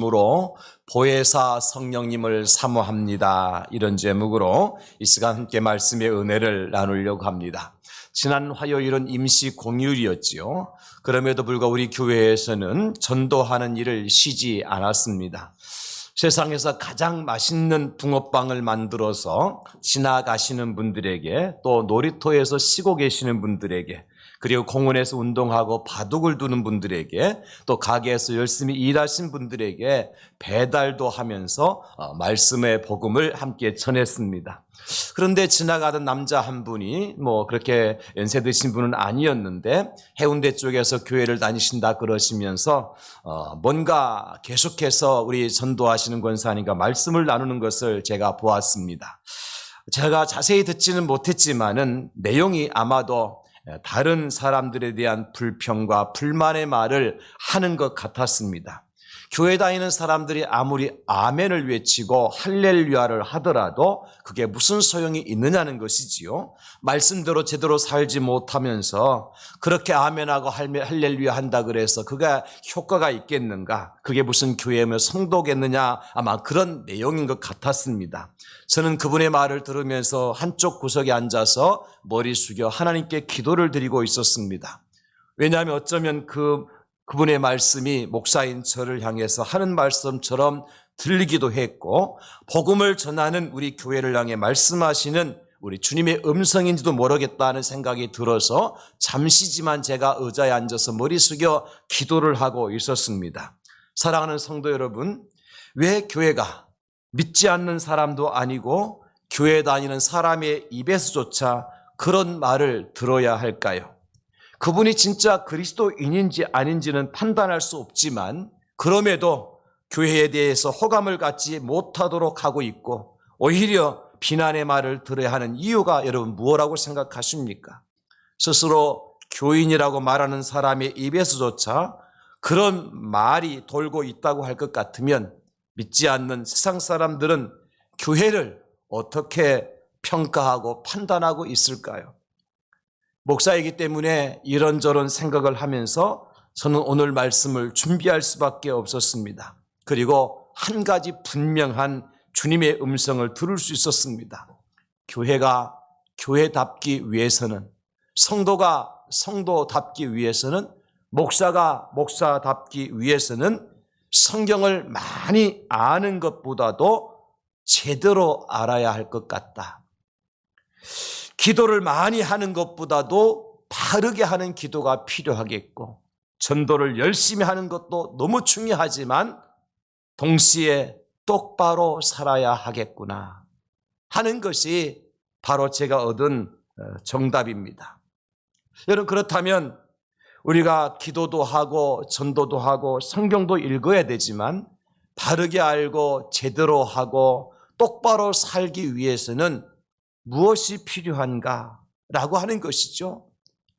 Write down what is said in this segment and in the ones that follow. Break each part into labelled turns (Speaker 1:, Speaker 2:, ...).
Speaker 1: 으로 보혜사 성령님을 사모합니다. 이런 제목으로 이 시간 함께 말씀의 은혜를 나누려고 합니다. 지난 화요일은 임시 공휴일이었지요. 그럼에도 불구하고 우리 교회에서는 전도하는 일을 쉬지 않았습니다. 세상에서 가장 맛있는 붕어빵을 만들어서 지나가시는 분들에게, 또 놀이터에서 쉬고 계시는 분들에게, 그리고 공원에서 운동하고 바둑을 두는 분들에게, 또 가게에서 열심히 일하신 분들에게 배달도 하면서 말씀의 복음을 함께 전했습니다. 그런데 지나가던 남자 한 분이 그렇게 연세 드신 분은 아니었는데 해운대 쪽에서 교회를 다니신다 그러시면서 뭔가 계속해서 우리 전도하시는 권사님과 말씀을 나누는 것을 제가 보았습니다. 제가 자세히 듣지는 못했지만은 내용이 아마도 다른 사람들에 대한 불평과 불만의 말을 하는 것 같았습니다. 교회 다니는 사람들이 아무리 아멘을 외치고 할렐루야를 하더라도 그게 무슨 소용이 있느냐는 것이지요. 말씀대로 제대로 살지 못하면서 그렇게 아멘하고 할렐루야 한다 그래서 그게 효과가 있겠는가? 그게 무슨 교회며 성도겠느냐? 아마 그런 내용인 것 같았습니다. 저는 그분의 말을 들으면서 한쪽 구석에 앉아서 머리 숙여 하나님께 기도를 드리고 있었습니다. 왜냐하면 어쩌면 그분의 말씀이 목사인 저를 향해서 하는 말씀처럼 들리기도 했고, 복음을 전하는 우리 교회를 향해 말씀하시는 우리 주님의 음성인지도 모르겠다는 생각이 들어서 잠시지만 제가 의자에 앉아서 머리 숙여 기도를 하고 있었습니다. 사랑하는 성도 여러분, 왜 교회가 믿지 않는 사람도 아니고 교회 다니는 사람의 입에서조차 그런 말을 들어야 할까요? 그분이 진짜 그리스도인인지 아닌지는 판단할 수 없지만 그럼에도 교회에 대해서 호감을 갖지 못하도록 하고 있고 오히려 비난의 말을 들어야 하는 이유가 여러분 무엇이라고 생각하십니까? 스스로 교인이라고 말하는 사람의 입에서조차 그런 말이 돌고 있다고 할 것 같으면 믿지 않는 세상 사람들은 교회를 어떻게 평가하고 판단하고 있을까요? 목사이기 때문에 이런저런 생각을 하면서 저는 오늘 말씀을 준비할 수밖에 없었습니다. 그리고 한 가지 분명한 주님의 음성을 들을 수 있었습니다. 교회가 교회답기 위해서는, 성도가 성도답기 위해서는, 목사가 목사답기 위해서는 성경을 많이 아는 것보다도 제대로 알아야 할 것 같다. 기도를 많이 하는 것보다도 바르게 하는 기도가 필요하겠고, 전도를 열심히 하는 것도 너무 중요하지만 동시에 똑바로 살아야 하겠구나 하는 것이 바로 제가 얻은 정답입니다. 여러분, 그렇다면 우리가 기도도 하고 전도도 하고 성경도 읽어야 되지만 바르게 알고 제대로 하고 똑바로 살기 위해서는 무엇이 필요한가라고 하는 것이죠.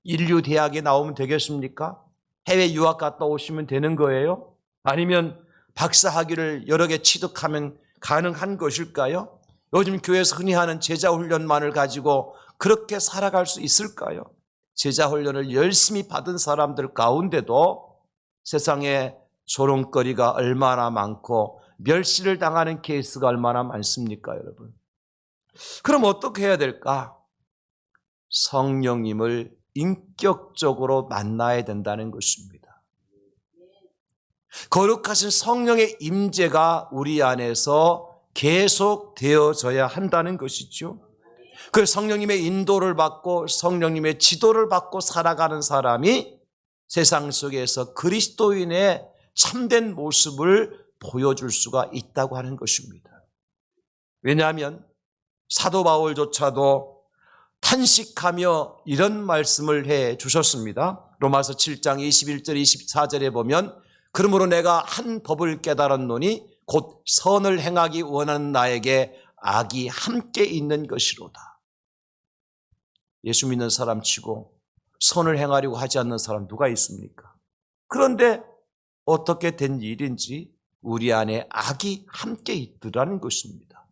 Speaker 1: 인류대학에 나오면 되겠습니까? 해외 유학 갔다 오시면 되는 거예요? 아니면 박사학위를 여러 개 취득하면 가능한 것일까요? 요즘 교회에서 흔히 하는 제자훈련만을 가지고 그렇게 살아갈 수 있을까요? 제자훈련을 열심히 받은 사람들 가운데도 세상에 조롱거리가 얼마나 많고 멸시를 당하는 케이스가 얼마나 많습니까, 여러분? 그럼 어떻게 해야 될까? 성령님을 인격적으로 만나야 된다는 것입니다. 거룩하신 성령의 임재가 우리 안에서 계속 되어져야 한다는 것이죠. 그 성령님의 인도를 받고 성령님의 지도를 받고 살아가는 사람이 세상 속에서 그리스도인의 참된 모습을 보여줄 수가 있다고 하는 것입니다. 왜냐하면 사도 바울조차도 탄식하며 이런 말씀을 해 주셨습니다. 로마서 7장 21절 24절에 보면 그러므로 내가 한 법을 깨달았노니 곧 선을 행하기 원하는 나에게 악이 함께 있는 것이로다. 예수 믿는 사람 치고 선을 행하려고 하지 않는 사람 누가 있습니까? 그런데 어떻게 된 일인지 우리 안에 악이 함께 있더라는 것입니다.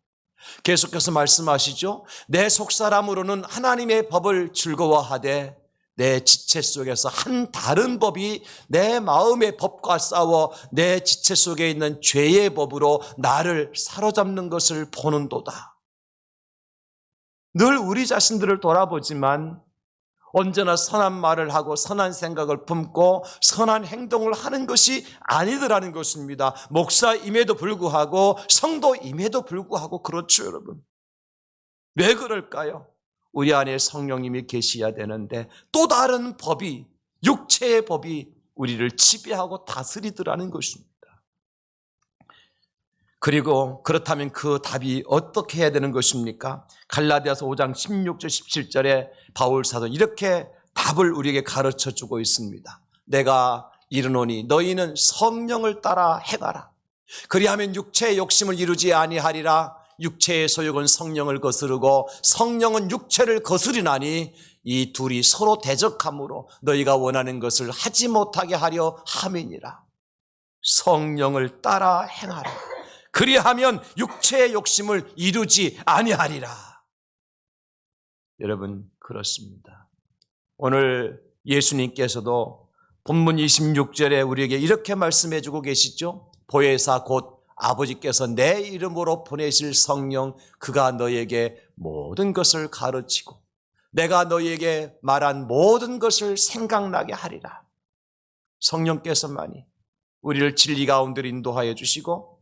Speaker 1: 계속해서 말씀하시죠. 내 속사람으로는 하나님의 법을 즐거워하되 내 지체 속에서 한 다른 법이 내 마음의 법과 싸워 내 지체 속에 있는 죄의 법으로 나를 사로잡는 것을 보는도다. 늘 우리 자신들을 돌아보지만 언제나 선한 말을 하고 선한 생각을 품고 선한 행동을 하는 것이 아니더라는 것입니다. 목사임에도 불구하고 성도임에도 불구하고 그렇죠, 여러분. 왜 그럴까요? 우리 안에 성령님이 계셔야 되는데 또 다른 법이, 육체의 법이 우리를 지배하고 다스리더라는 것입니다. 그리고 그렇다면 그 답이 어떻게 해야 되는 것입니까? 갈라디아서 5장 16절 17절에 바울 사도는 이렇게 답을 우리에게 가르쳐 주고 있습니다. 내가 이르노니 너희는 성령을 따라 행하라. 그리하면 육체의 욕심을 이루지 아니하리라. 육체의 소욕은 성령을 거스르고 성령은 육체를 거스리나니 이 둘이 서로 대적함으로 너희가 원하는 것을 하지 못하게 하려 함이니라. 성령을 따라 행하라. 그리하면 육체의 욕심을 이루지 아니하리라. 여러분, 그렇습니다. 오늘 예수님께서도 본문 26절에 우리에게 이렇게 말씀해 주고 계시죠. 보혜사 곧 아버지께서 내 이름으로 보내실 성령, 그가 너에게 모든 것을 가르치고 내가 너에게 말한 모든 것을 생각나게 하리라. 성령께서만이 우리를 진리 가운데로 인도하여 주시고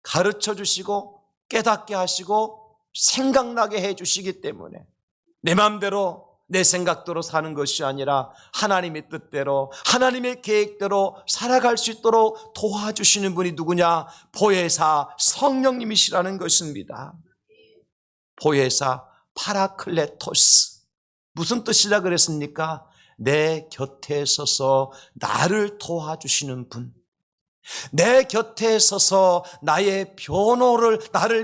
Speaker 1: 가르쳐 주시고 깨닫게 하시고 생각나게 해 주시기 때문에 내 마음대로 내 생각대로 사는 것이 아니라 하나님의 뜻대로 하나님의 계획대로 살아갈 수 있도록 도와주시는 분이 누구냐? 보혜사 성령님이시라는 것입니다. 보혜사 파라클레토스, 무슨 뜻이라 그랬습니까? 내 곁에 서서 나를 도와주시는 분, 내 곁에 서서 나를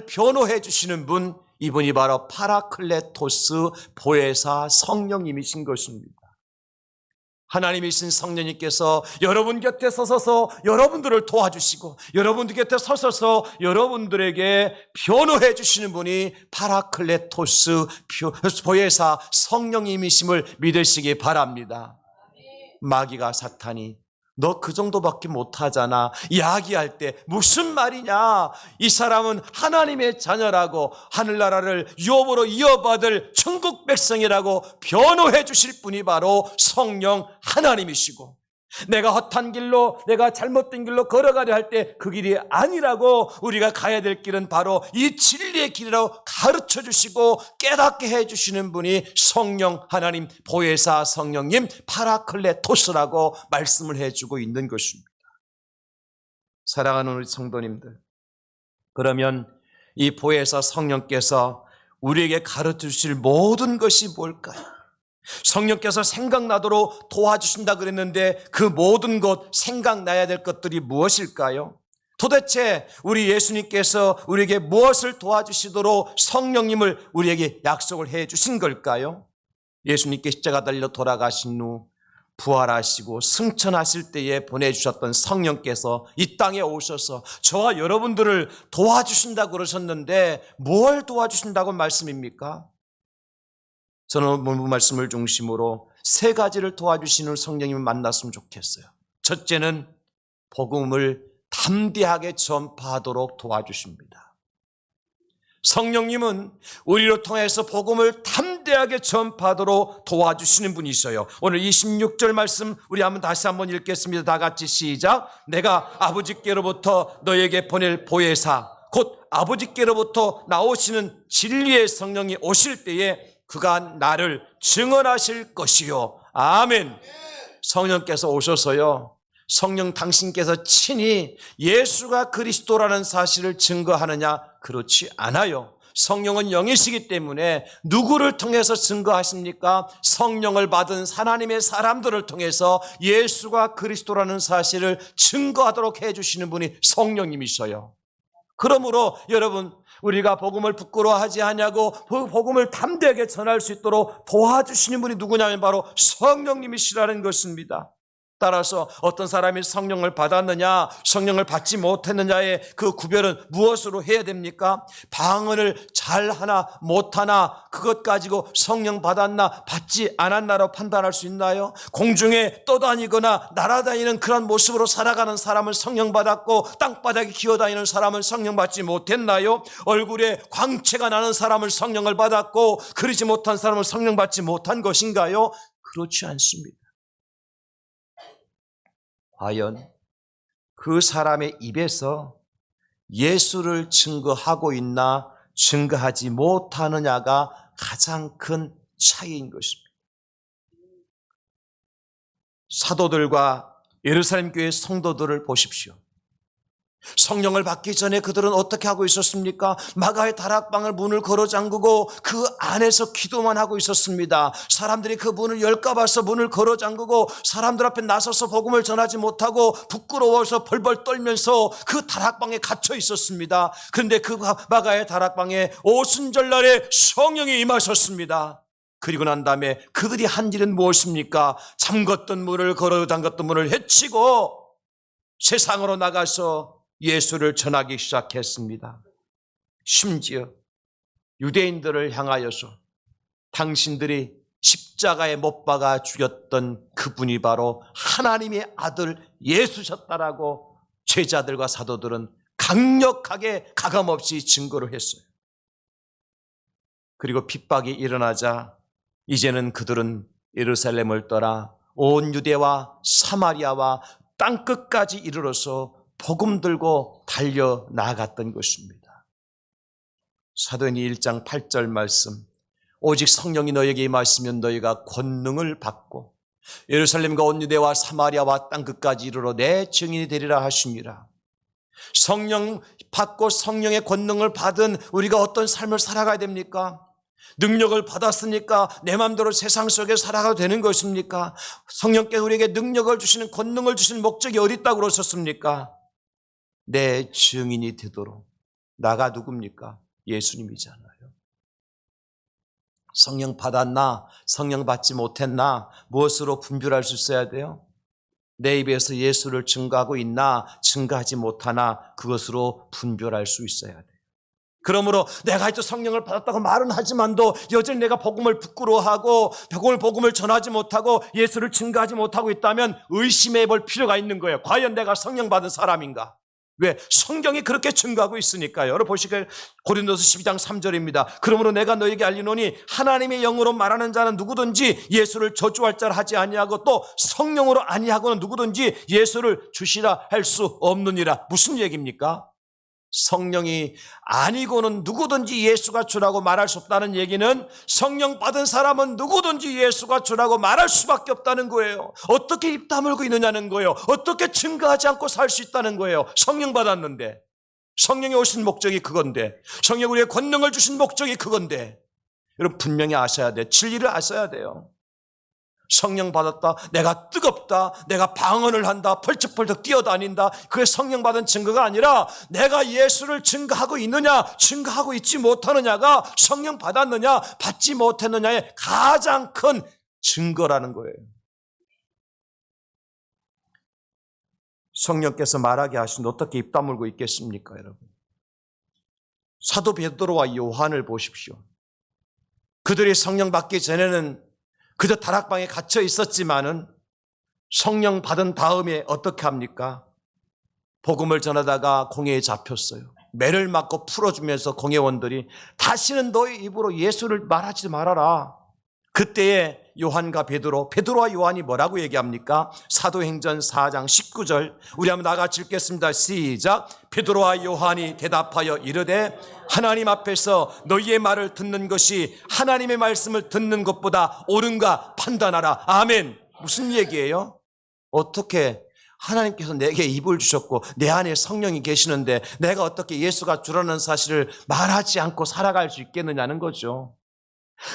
Speaker 1: 변호해 주시는 분, 이분이 바로 파라클레토스 보혜사 성령님이신 것입니다. 하나님이신 성령님께서 여러분 곁에 서서 여러분들을 도와주시고 여러분들 곁에 서서 여러분들에게 변호해 주시는 분이 파라클레토스 보혜사 성령님이심을 믿으시기 바랍니다. 마귀가 사탄이 너 그 정도밖에 못하잖아 이야기할 때 무슨 말이냐, 이 사람은 하나님의 자녀라고 하늘나라를 유업으로 이어받을 천국 백성이라고 변호해 주실 분이 바로 성령 하나님이시고, 내가 헛한 길로 내가 잘못된 길로 걸어가려 할 때 그 길이 아니라고 우리가 가야 될 길은 바로 이 진리의 길이라고 가르쳐 주시고 깨닫게 해 주시는 분이 성령 하나님 보혜사 성령님 파라클레토스라고 말씀을 해주고 있는 것입니다. 사랑하는 우리 성도님들, 그러면 이 보혜사 성령께서 우리에게 가르쳐 주실 모든 것이 뭘까요? 성령께서 생각나도록 도와주신다 그랬는데 그 모든 것, 생각나야 될 것들이 무엇일까요? 도대체 우리 예수님께서 우리에게 무엇을 도와주시도록 성령님을 우리에게 약속을 해 주신 걸까요? 예수님께 십자가 달려 돌아가신 후 부활하시고 승천하실 때에 보내주셨던 성령께서 이 땅에 오셔서 저와 여러분들을 도와주신다고 그러셨는데 뭘 도와주신다고 말씀입니까? 저는 본문 말씀을 중심으로 세 가지를 도와주시는 성령님을 만났으면 좋겠어요. 첫째는 복음을 담대하게 전파하도록 도와주십니다. 성령님은 우리를 통해서 복음을 담대하게 전파하도록 도와주시는 분이 있어요. 오늘 26절 말씀 우리 다시 한번 읽겠습니다. 다 같이 시작. 내가 아버지께로부터 너에게 보낼 보혜사 곧 아버지께로부터 나오시는 진리의 성령이 오실 때에 그가 나를 증언하실 것이요. 아멘. 성령께서 오셔서요, 성령 당신께서 친히 예수가 그리스도라는 사실을 증거하느냐? 그렇지 않아요. 성령은 영이시기 때문에 누구를 통해서 증거하십니까? 성령을 받은 하나님의 사람들을 통해서 예수가 그리스도라는 사실을 증거하도록 해주시는 분이 성령님이셔요. 그러므로 여러분, 우리가 복음을 부끄러워하지 않냐고 복음을 담대하게 전할 수 있도록 도와주시는 분이 누구냐면 바로 성령님이시라는 것입니다. 따라서 어떤 사람이 성령을 받았느냐, 성령을 받지 못했느냐의 그 구별은 무엇으로 해야 됩니까? 방언을 잘하나 못하나 그것 가지고 성령 받았나 받지 않았나로 판단할 수 있나요? 공중에 떠다니거나 날아다니는 그런 모습으로 살아가는 사람은 성령 받았고 땅바닥에 기어다니는 사람은 성령 받지 못했나요? 얼굴에 광채가 나는 사람은 성령을 받았고 그러지 못한 사람은 성령 받지 못한 것인가요? 그렇지 않습니다. 과연 그 사람의 입에서 예수를 증거하고 있나 증거하지 못하느냐가 가장 큰 차이인 것입니다. 사도들과 예루살렘 교회 성도들을 보십시오. 성령을 받기 전에 그들은 어떻게 하고 있었습니까? 마가의 다락방을 문을 걸어 잠그고 그 안에서 기도만 하고 있었습니다. 사람들이 그 문을 열까 봐서 문을 걸어 잠그고 사람들 앞에 나서서 복음을 전하지 못하고 부끄러워서 벌벌 떨면서 그 다락방에 갇혀 있었습니다. 그런데 그 마가의 다락방에 오순절날에 성령이 임하셨습니다. 그리고 난 다음에 그들이 한 일은 무엇입니까? 잠갔던 문을 걸어 잠갔던 문을 헤치고 세상으로 나가서 예수를 전하기 시작했습니다. 심지어 유대인들을 향하여서 당신들이 십자가에 못 박아 죽였던 그분이 바로 하나님의 아들 예수셨다라고 제자들과 사도들은 강력하게 가감없이 증거를 했어요. 그리고 핍박이 일어나자 이제는 그들은 예루살렘을 떠나 온 유대와 사마리아와 땅끝까지 이르러서 복음 들고 달려 나아갔던 것입니다. 사도행전 1장 8절 말씀, 오직 성령이 너에게 임하시면 너희가 권능을 받고 예루살렘과 온 유대와 사마리아와 땅끝까지 이르러 내 증인이 되리라 하시니라. 성령 받고 성령의 권능을 받은 우리가 어떤 삶을 살아가야 됩니까? 능력을 받았으니까 내 마음대로 세상 속에 살아가도 되는 것입니까? 성령께서 우리에게 능력을 주시는 권능을 주시는 목적이 어디 있다고 그러셨습니까? 내 증인이 되도록. 나가 누굽니까? 예수님이잖아요. 성령 받았나 성령 받지 못했나 무엇으로 분별할 수 있어야 돼요? 내 입에서 예수를 증거하고 있나 증거하지 못하나 그것으로 분별할 수 있어야 돼요. 그러므로 내가 또 성령을 받았다고 말은 하지만도 여전히 내가 복음을 부끄러워하고 복음을 전하지 못하고 예수를 증거하지 못하고 있다면 의심해 볼 필요가 있는 거예요. 과연 내가 성령 받은 사람인가? 왜? 성경이 그렇게 증거하고 있으니까요. 여러분 보시길 고린도서 12장 3절입니다. 그러므로 내가 너에게 알리노니 하나님의 영으로 말하는 자는 누구든지 예수를 저주할 자를 하지 아니하고 또 성령으로 아니하고는 누구든지 예수를 주시라 할 수 없느니라. 무슨 얘기입니까? 성령이 아니고는 누구든지 예수가 주라고 말할 수 없다는 얘기는 성령 받은 사람은 누구든지 예수가 주라고 말할 수밖에 없다는 거예요. 어떻게 입 다물고 있느냐는 거예요. 어떻게 증거하지 않고 살 수 있다는 거예요. 성령 받았는데, 성령이 오신 목적이 그건데, 성령 우리의 권능을 주신 목적이 그건데, 여러분 분명히 아셔야 돼요. 진리를 아셔야 돼요. 성령 받았다, 내가 뜨겁다, 내가 방언을 한다, 펄쩍펄쩍 뛰어다닌다, 그게 성령 받은 증거가 아니라 내가 예수를 증거하고 있느냐 증거하고 있지 못하느냐가 성령 받았느냐 받지 못했느냐의 가장 큰 증거라는 거예요. 성령께서 말하게 하시는데 어떻게 입 다물고 있겠습니까, 여러분? 사도 베드로와 요한을 보십시오. 그들이 성령 받기 전에는 그저 다락방에 갇혀 있었지만은 성령 받은 다음에 어떻게 합니까? 복음을 전하다가 공회에 잡혔어요. 매를 맞고 풀어주면서 공회원들이 다시는 너희 입으로 예수를 말하지 말아라. 그때에 요한과 베드로와 요한이 뭐라고 얘기합니까? 사도행전 4장 19절 우리 한번 나같이 읽겠습니다. 시작. 베드로와 요한이 대답하여 이르되 하나님 앞에서 너희의 말을 듣는 것이 하나님의 말씀을 듣는 것보다 옳은가 판단하라. 아멘. 무슨 얘기예요? 어떻게 하나님께서 내게 입을 주셨고 내 안에 성령이 계시는데 내가 어떻게 예수가 주라는 사실을 말하지 않고 살아갈 수 있겠느냐는 거죠.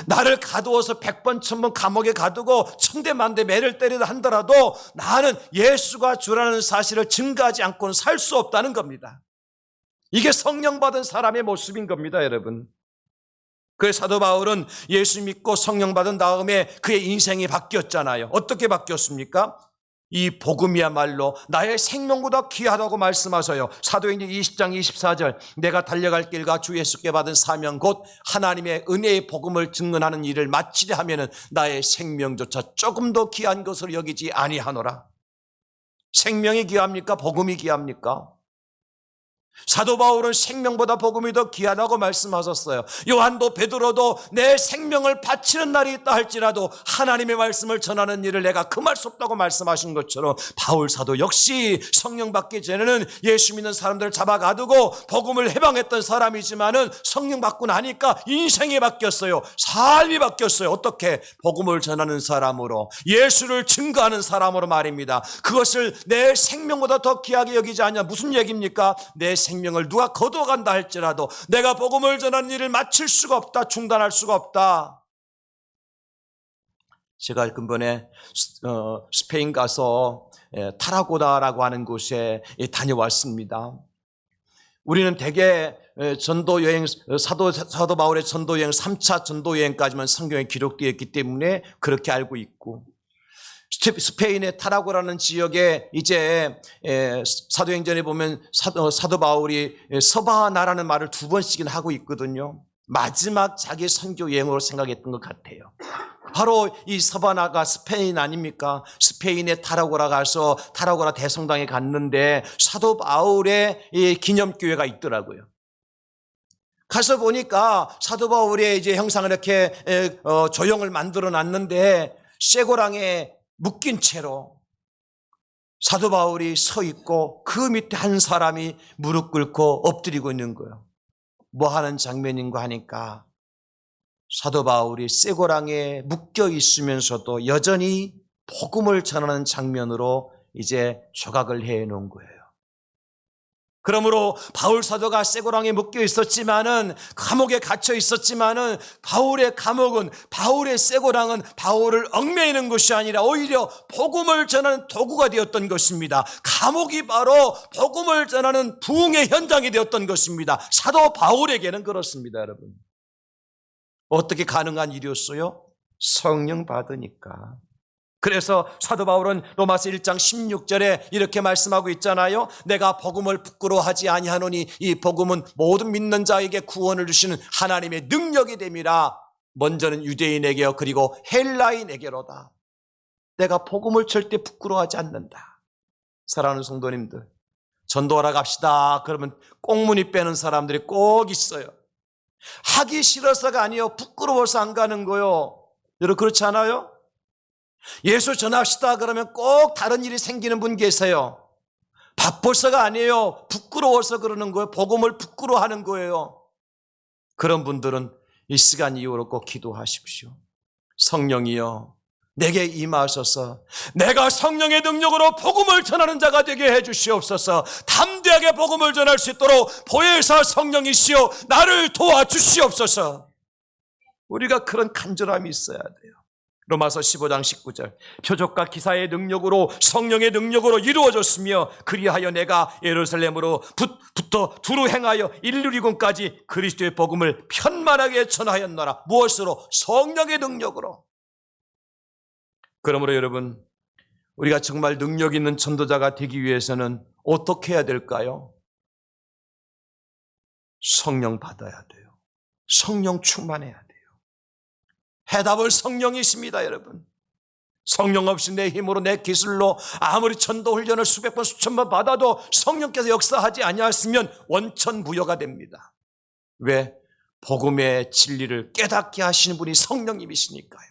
Speaker 1: 나를 가두어서 100번 1000번 감옥에 가두고 천대만대 매를 때리다 한더라도 나는 예수가 주라는 사실을 증거하지 않고는 살 수 없다는 겁니다. 이게 성령 받은 사람의 모습인 겁니다, 여러분. 그래서 사도 바울은 예수 믿고 성령 받은 다음에 그의 인생이 바뀌었잖아요. 어떻게 바뀌었습니까? 이 복음이야말로 나의 생명보다 귀하다고 말씀하셔요. 사도행전 20장 24절 내가 달려갈 길과 주 예수께 받은 사명 곧 하나님의 은혜의 복음을 증언하는 일을 마치려 하면은 나의 생명조차 조금 더 귀한 것으로 여기지 아니하노라. 생명이 귀합니까? 복음이 귀합니까? 사도 바울은 생명보다 복음이 더 귀하다고 말씀하셨어요. 요한도 베드로도 내 생명을 바치는 날이 있다 할지라도 하나님의 말씀을 전하는 일을 내가 금할 수 없다고 말씀하신 것처럼 바울 사도 역시 성령 받기 전에는 예수 믿는 사람들을 잡아가두고 복음을 해방했던 사람이지만은 성령 받고 나니까 인생이 바뀌었어요. 삶이 바뀌었어요. 어떻게? 복음을 전하는 사람으로, 예수를 증거하는 사람으로 말입니다. 그것을 내 생명보다 더 귀하게 여기지 않냐. 무슨 얘기입니까? 내 생명을 누가 거둬간다 할지라도 내가 복음을 전하는 일을 마칠 수가 없다. 중단할 수가 없다. 제가 근본에 스페인 가서 타라고나라고 하는 곳에 다녀왔습니다. 우리는 대개 전도여행, 사도 바울의 전도여행 3차 전도여행까지만 성경에 기록되어 있기 때문에 그렇게 알고 있고, 스페인의 타라고라는 지역에 이제 사도행전에 보면 사도 바울이 서바나라는 말을 2번씩이나 하고 있거든요. 마지막 자기 선교 여행으로 생각했던 것 같아요. 바로 이 서바나가 스페인 아닙니까? 스페인의 타라고라 가서 타라고라 대성당에 갔는데 사도 바울의 기념교회가 있더라고요. 가서 보니까 사도 바울의 이제 형상을 이렇게 조형을 만들어 놨는데 쇠고랑에 묶인 채로 사도 바울이 서 있고 그 밑에 한 사람이 무릎 꿇고 엎드리고 있는 거예요. 뭐 하는 장면인가 하니까 사도 바울이 쇠고랑에 묶여 있으면서도 여전히 복음을 전하는 장면으로 이제 조각을 해 놓은 거예요. 그러므로 바울 사도가 쇠고랑에 묶여 있었지만은, 감옥에 갇혀 있었지만은, 바울의 감옥은, 바울의 쇠고랑은 바울을 얽매이는 것이 아니라 오히려 복음을 전하는 도구가 되었던 것입니다. 감옥이 바로 복음을 전하는 부흥의 현장이 되었던 것입니다. 사도 바울에게는 그렇습니다, 여러분. 어떻게 가능한 일이었어요? 성령 받으니까. 그래서 사도 바울은 로마서 1장 16절에 이렇게 말씀하고 있잖아요. 내가 복음을 부끄러워하지 아니하노니 이 복음은 모든 믿는 자에게 구원을 주시는 하나님의 능력이 됨이라. 먼저는 유대인에게요 그리고 헬라인에게로다. 내가 복음을 절대 부끄러워하지 않는다. 사랑하는 성도님들, 전도하러 갑시다 그러면 꽁무니 빼는 사람들이 꼭 있어요. 하기 싫어서가 아니에요. 부끄러워서 안 가는 거요. 여러분 그렇지 않아요? 예수 전합시다 그러면 꼭 다른 일이 생기는 분 계세요. 바빠서가 아니에요. 부끄러워서 그러는 거예요. 복음을 부끄러워하는 거예요. 그런 분들은 이 시간 이후로 꼭 기도하십시오. 성령이여 내게 임하소서. 내가 성령의 능력으로 복음을 전하는 자가 되게 해주시옵소서. 담대하게 복음을 전할 수 있도록 보혜사 성령이시여 나를 도와주시옵소서. 우리가 그런 간절함이 있어야 돼요. 로마서 15장 19절 표적과 기사의 능력으로 성령의 능력으로 이루어졌으며 그리하여 내가 예루살렘으로부터 두루 행하여 일루리곤까지 그리스도의 복음을 편만하게 전하였노라. 무엇으로? 성령의 능력으로. 그러므로 여러분 우리가 정말 능력 있는 전도자가 되기 위해서는 어떻게 해야 될까요? 성령 받아야 돼요. 성령 충만해야 돼요. 해답은 성령이십니다, 여러분. 성령 없이 내 힘으로 내 기술로 아무리 전도 훈련을 수백 번 수천 번 받아도 성령께서 역사하지 아니하시면 원천무효가 됩니다. 왜? 복음의 진리를 깨닫게 하시는 분이 성령님이시니까요.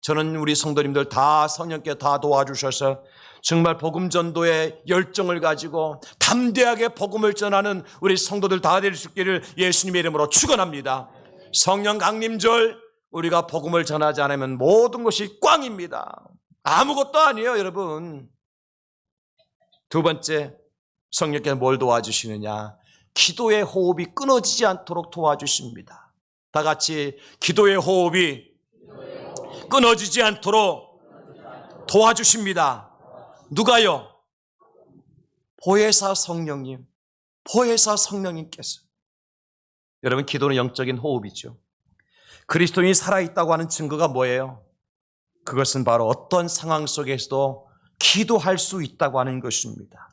Speaker 1: 저는 우리 성도님들 다 성령께 다 도와주셔서 정말 복음 전도의 열정을 가지고 담대하게 복음을 전하는 우리 성도들 다 될 수 있기를 예수님의 이름으로 축원합니다. 성령 강림절 우리가 복음을 전하지 않으면 모든 것이 꽝입니다. 아무것도 아니에요, 여러분. 두 번째, 성령께서 뭘 도와주시느냐? 기도의 호흡이 끊어지지 않도록 도와주십니다. 다 같이 기도의 호흡이 끊어지지 않도록 도와주십니다. 누가요? 보혜사 성령님, 보혜사 성령님께서. 여러분 기도는 영적인 호흡이죠. 그리스도인이 살아있다고 하는 증거가 뭐예요? 그것은 바로 어떤 상황 속에서도 기도할 수 있다고 하는 것입니다.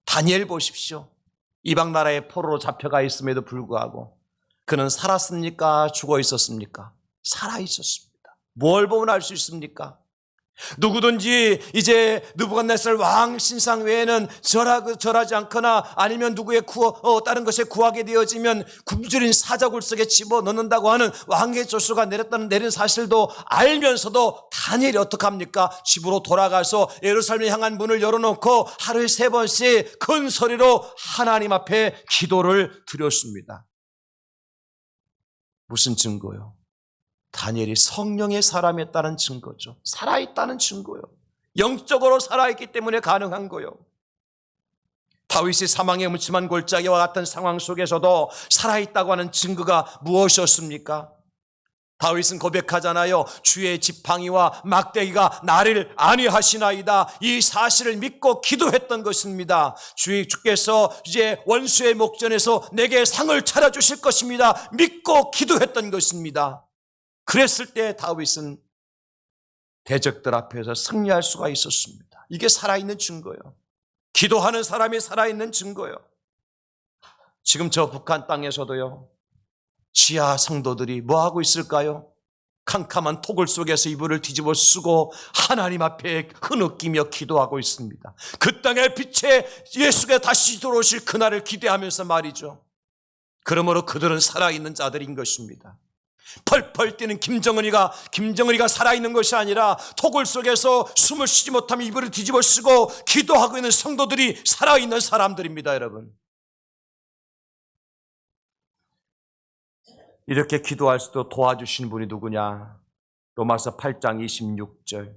Speaker 1: 다니엘 보십시오. 이방 나라의 포로로 잡혀가 있음에도 불구하고 그는 살았습니까? 죽어 있었습니까? 살아 있었습니다. 뭘 보면 알 수 있습니까? 누구든지 이제 느부갓네살 왕 신상 외에는 절하지 않거나 아니면 누구의 다른 것에 구하게 되어지면 굶주린 사자굴 속에 집어넣는다고 하는 왕의 조수가 내린 사실도 알면서도 다니엘이 어떻게 합니까? 집으로 돌아가서 예루살렘 향한 문을 열어놓고 하루에 3번씩 큰 소리로 하나님 앞에 기도를 드렸습니다. 무슨 증거요? 다니엘이 성령의 사람이었다는 증거죠. 살아있다는 증거요. 영적으로 살아있기 때문에 가능한 거요. 다윗이 사망의 음침한 골짜기와 같은 상황 속에서도 살아있다고 하는 증거가 무엇이었습니까? 다윗은 고백하잖아요. 주의 지팡이와 막대기가 나를 안위하시나이다. 이 사실을 믿고 기도했던 것입니다. 주께서 이제 원수의 목전에서 내게 상을 차려주실 것입니다. 믿고 기도했던 것입니다. 그랬을 때 다윗은 대적들 앞에서 승리할 수가 있었습니다. 이게 살아있는 증거예요. 기도하는 사람이 살아있는 증거예요. 지금 저 북한 땅에서도요, 지하 성도들이 뭐하고 있을까요? 캄캄한 토굴 속에서 이불을 뒤집어 쓰고 하나님 앞에 흐느끼며 기도하고 있습니다. 그 땅의 빛에 예수가 다시 들어오실 그날을 기대하면서 말이죠. 그러므로 그들은 살아있는 자들인 것입니다. 펄펄 뛰는 김정은이가 살아있는 것이 아니라 토굴 속에서 숨을 쉬지 못하며 이불을 뒤집어 쓰고 기도하고 있는 성도들이 살아있는 사람들입니다, 여러분. 이렇게 기도할 수도 도와주신 분이 누구냐? 로마서 8장 26절.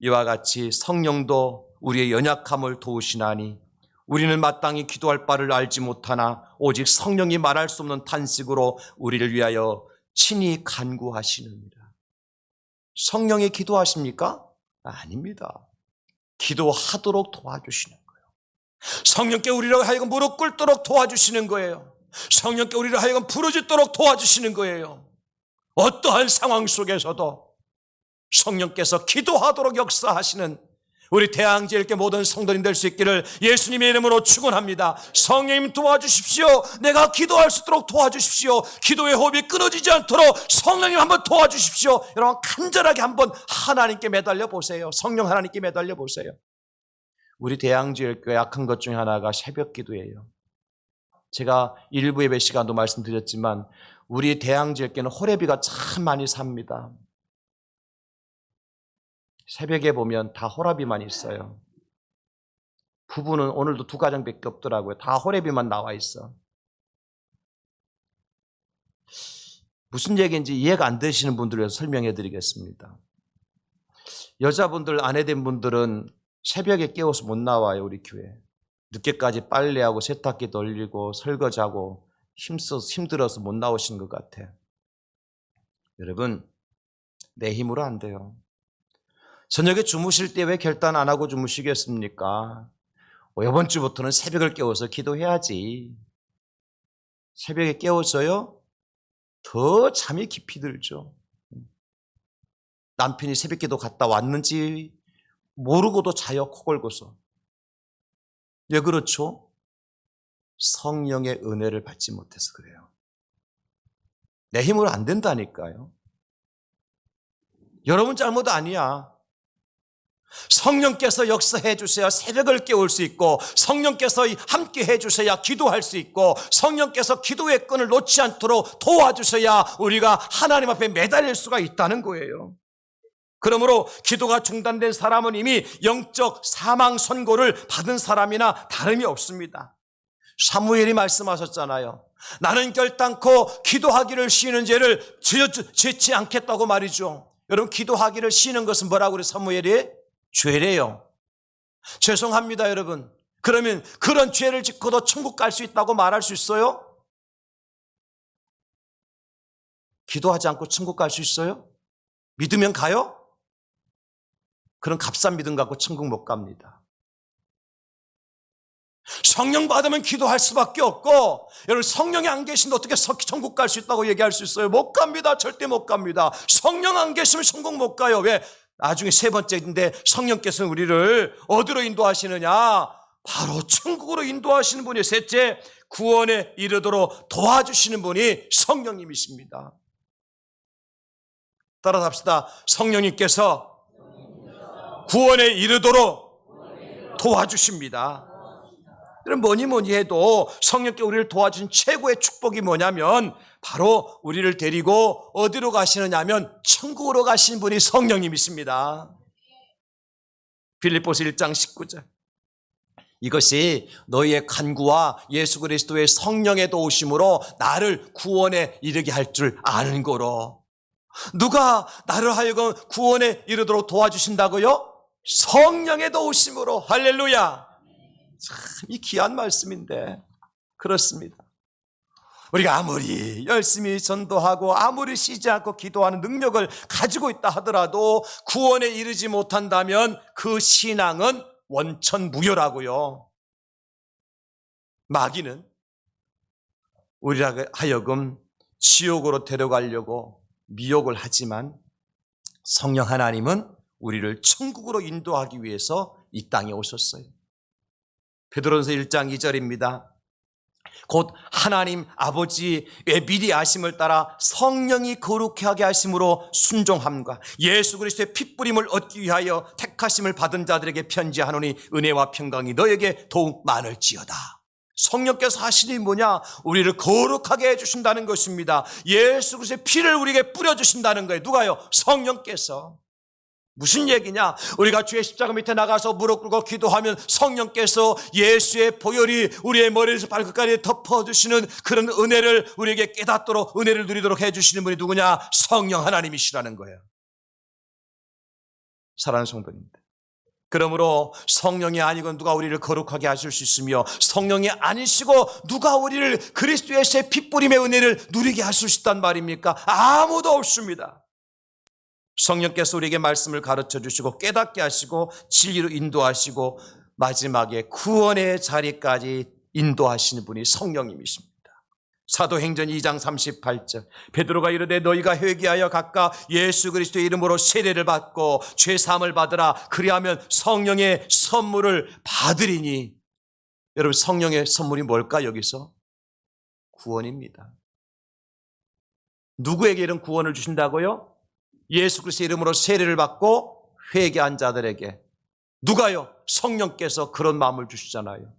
Speaker 1: 이와 같이 성령도 우리의 연약함을 도우시나니 우리는 마땅히 기도할 바를 알지 못하나 오직 성령이 말할 수 없는 탄식으로 우리를 위하여 친히 간구하시느니라. 성령이 기도하십니까? 아닙니다. 기도하도록 도와주시는 거예요. 성령께 우리를 하여금 무릎 꿇도록 도와주시는 거예요. 성령께 우리를 하여금 부르짖도록 도와주시는 거예요. 어떠한 상황 속에서도 성령께서 기도하도록 역사하시는 우리 대항제일교 모든 성도님 될 수 있기를 예수님의 이름으로 축원합니다. 성령님 도와주십시오. 내가 기도할 수 있도록 도와주십시오. 기도의 호흡이 끊어지지 않도록 성령님 한번 도와주십시오. 여러분 간절하게 한번 하나님께 매달려 보세요. 성령 하나님께 매달려 보세요. 우리 대항제일교회 약한 것 중에 하나가 새벽 기도예요. 제가 일부 예배 시간도 말씀드렸지만 우리 대항제일교회는 호레비가 참 많이 삽니다. 새벽에 보면 다 호라비만 있어요. 부부는 오늘도 2가정밖에 없더라고요. 다 호레비만 나와 있어. 무슨 얘기인지 이해가 안 되시는 분들을 위해서 설명해 드리겠습니다. 여자분들 아내된 분들은 새벽에 깨워서 못 나와요. 우리 교회. 늦게까지 빨래하고 세탁기 돌리고 설거지하고 힘들어서 못 나오시는 것 같아. 여러분, 내 힘으로 안 돼요. 저녁에 주무실 때 왜 결단 안 하고 주무시겠습니까? 이번 주부터는 새벽을 깨워서 기도해야지. 새벽에 깨워서요, 더 잠이 깊이 들죠. 남편이 새벽 기도 갔다 왔는지 모르고도 자요, 코 골고서. 왜 그렇죠? 성령의 은혜를 받지 못해서 그래요. 내 힘으로 안 된다니까요. 여러분 잘못 아니야. 성령께서 역사해 주셔야 새벽을 깨울 수 있고 성령께서 함께 해 주셔야 기도할 수 있고 성령께서 기도의 끈을 놓지 않도록 도와주셔야 우리가 하나님 앞에 매달릴 수가 있다는 거예요. 그러므로 기도가 중단된 사람은 이미 영적 사망 선고를 받은 사람이나 다름이 없습니다. 사무엘이 말씀하셨잖아요. 나는 결단코 기도하기를 쉬는 죄를 짓지 않겠다고 말이죠. 여러분, 기도하기를 쉬는 것은 뭐라고 그래? 사무엘이 죄래요. 죄송합니다, 여러분. 그러면 그런 죄를 짓고도 천국 갈 수 있다고 말할 수 있어요? 기도하지 않고 천국 갈 수 있어요? 믿으면 가요? 그런 값싼 믿음 갖고 천국 못 갑니다. 성령 받으면 기도할 수밖에 없고, 여러분 성령이 안 계신데 어떻게 천국 갈 수 있다고 얘기할 수 있어요? 못 갑니다. 절대 못 갑니다. 성령 안 계시면 천국 못 가요. 왜? 나중에 세 번째인데 성령께서는 우리를 어디로 인도하시느냐? 바로 천국으로 인도하시는 분이 셋째, 구원에 이르도록 도와주시는 분이 성령님이십니다. 따라서 합시다. 성령님께서 구원에 이르도록 도와주십니다. 그럼 뭐니 해도 성령께 우리를 도와준 최고의 축복이 뭐냐면 바로 우리를 데리고 어디로 가시느냐 하면 천국으로 가시는 분이 성령님이십니다. 빌립보서 1장 19절. 이것이 너희의 간구와 예수 그리스도의 성령의 도우심으로 나를 구원에 이르게 할 줄 아는 거로. 누가 나를 하여금 구원에 이르도록 도와주신다고요? 성령의 도우심으로. 할렐루야. 참 이 귀한 말씀인데 그렇습니다. 우리가 아무리 열심히 전도하고 아무리 쉬지 않고 기도하는 능력을 가지고 있다 하더라도 구원에 이르지 못한다면 그 신앙은 원천무효라고요. 마귀는 우리라 하여금 지옥으로 데려가려고 미혹을 하지만 성령 하나님은 우리를 천국으로 인도하기 위해서 이 땅에 오셨어요. 베드로전서 1장 2절입니다. 곧 하나님 아버지의 미리 아심을 따라 성령이 거룩히 하게 하심으로 순종함과 예수 그리스도의 핏부림을 얻기 위하여 택하심을 받은 자들에게 편지하노니 은혜와 평강이 너에게 더욱 많을지어다. 성령께서 하시니 뭐냐? 우리를 거룩하게 해주신다는 것입니다. 예수 그리스도의 피를 우리에게 뿌려주신다는 거예요. 누가요? 성령께서. 무슨 얘기냐? 우리가 주의 십자가 밑에 나가서 무릎 꿇고 기도하면 성령께서 예수의 보혈이 우리의 머리에서 발끝까지 덮어주시는 그런 은혜를 우리에게 깨닫도록 은혜를 누리도록 해주시는 분이 누구냐? 성령 하나님이시라는 거예요. 사랑하는 성도님들, 그러므로 성령이 아니고 누가 우리를 거룩하게 하실 수 있으며 성령이 아니시고 누가 우리를 그리스도 예수의 핏부림의 은혜를 누리게 하실 수 있단 말입니까? 아무도 없습니다. 성령께서 우리에게 말씀을 가르쳐 주시고 깨닫게 하시고 진리로 인도하시고 마지막에 구원의 자리까지 인도하시는 분이 성령님이십니다. 사도행전 2장 38절 베드로가 이르되 너희가 회개하여 각각 예수 그리스도의 이름으로 세례를 받고 죄사함을 받으라. 그리하면 성령의 선물을 받으리니. 여러분, 성령의 선물이 뭘까? 여기서 구원입니다. 누구에게 이런 구원을 주신다고요? 예수 그리스도의 이름으로 세례를 받고 회개한 자들에게. 누가요? 성령께서 그런 마음을 주시잖아요.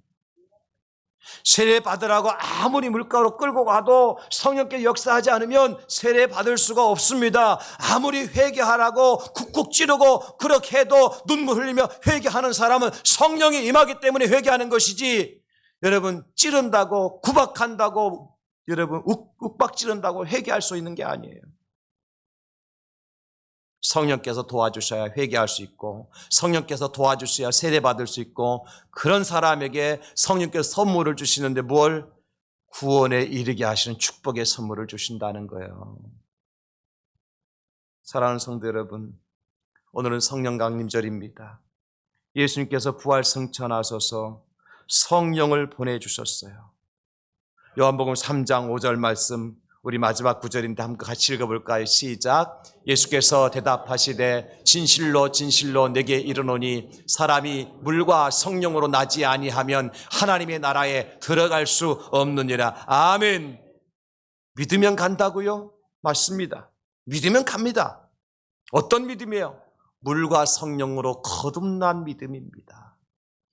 Speaker 1: 세례 받으라고 아무리 물가로 끌고 가도 성령께 역사하지 않으면 세례 받을 수가 없습니다. 아무리 회개하라고 쿡쿡 찌르고 그렇게 해도 눈물 흘리며 회개하는 사람은 성령이 임하기 때문에 회개하는 것이지, 여러분 찌른다고 구박한다고 여러분 욱박 찌른다고 회개할 수 있는 게 아니에요. 성령께서 도와주셔야 회개할 수 있고 성령께서 도와주셔야 세례받을 수 있고, 그런 사람에게 성령께서 선물을 주시는데 뭘? 구원에 이르게 하시는 축복의 선물을 주신다는 거예요. 사랑하는 성도 여러분, 오늘은 성령 강림절입니다. 예수님께서 부활 승천하셔서 성령을 보내주셨어요. 요한복음 3장 5절 말씀, 우리 마지막 구절인데 한번 같이 읽어볼까요? 시작. 예수께서 대답하시되 진실로 진실로 내게 이르노니 사람이 물과 성령으로 나지 아니하면 하나님의 나라에 들어갈 수 없느니라. 아멘. 믿으면 간다고요? 맞습니다. 믿으면 갑니다. 어떤 믿음이에요? 물과 성령으로 거듭난 믿음입니다.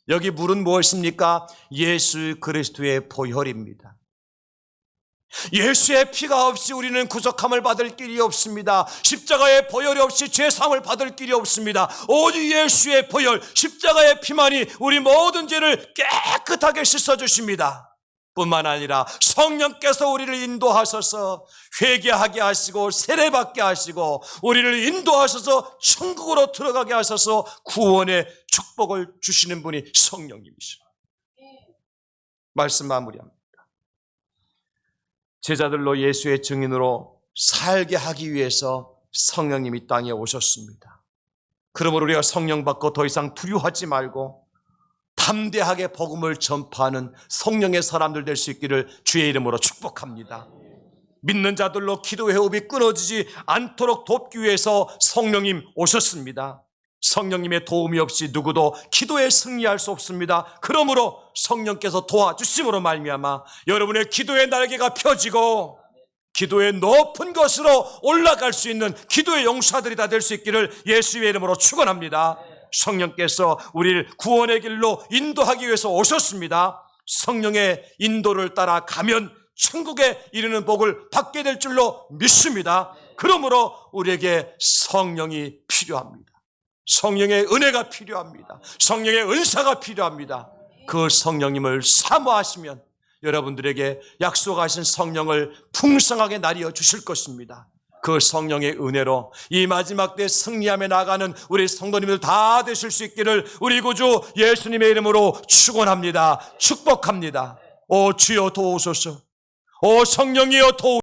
Speaker 1: 여기 물은 무엇입니까? 예수 그리스도의 보혈입니다. 예수의 피가 없이 우리는 구속함을 받을 길이 없습니다. 십자가의 보혈이 없이 죄사함을 받을 길이 없습니다. 오직 예수의 보혈, 십자가의 피만이 우리 모든 죄를 깨끗하게 씻어주십니다. 뿐만 아니라 성령께서 우리를 인도하셔서 회개하게 하시고 세례받게 하시고 우리를 인도하셔서 천국으로 들어가게 하셔서 구원의 축복을 주시는 분이 성령님이십니다. 말씀 마무리합니다. 제자들로 예수의 증인으로 살게 하기 위해서 성령님이 땅에 오셨습니다. 그러므로 우리가 성령 받고 더 이상 두려워하지 말고 담대하게 복음을 전파하는 성령의 사람들 될 수 있기를 주의 이름으로 축복합니다. 믿는 자들로 기도의 호흡이 끊어지지 않도록 돕기 위해서 성령님 오셨습니다. 성령님의 도움이 없이 누구도 기도에 승리할 수 없습니다. 그러므로 성령께서 도와주심으로 말미암아 여러분의 기도의 날개가 펴지고 기도의 높은 것으로 올라갈 수 있는 기도의 용사들이 다 될 수 있기를 예수의 이름으로 축원합니다. 성령께서 우리를 구원의 길로 인도하기 위해서 오셨습니다. 성령의 인도를 따라 가면 천국에 이르는 복을 받게 될 줄로 믿습니다. 그러므로 우리에게 성령이 필요합니다. 성령의 은혜가 필요합니다. 성령의 은사가 필요합니다. 그 성령님을 사모하시면 여러분들에게 약속하신 성령을 풍성하게 나뉘어 주실 것입니다. 그 성령의 은혜로 이 마지막 때 승리함에 나가는 우리 성도님들 다 되실 수 있기를 우리 구주 예수님의 이름으로 축원합니다. 축복합니다. 오 주여 도우소서. 오 성령이여 도우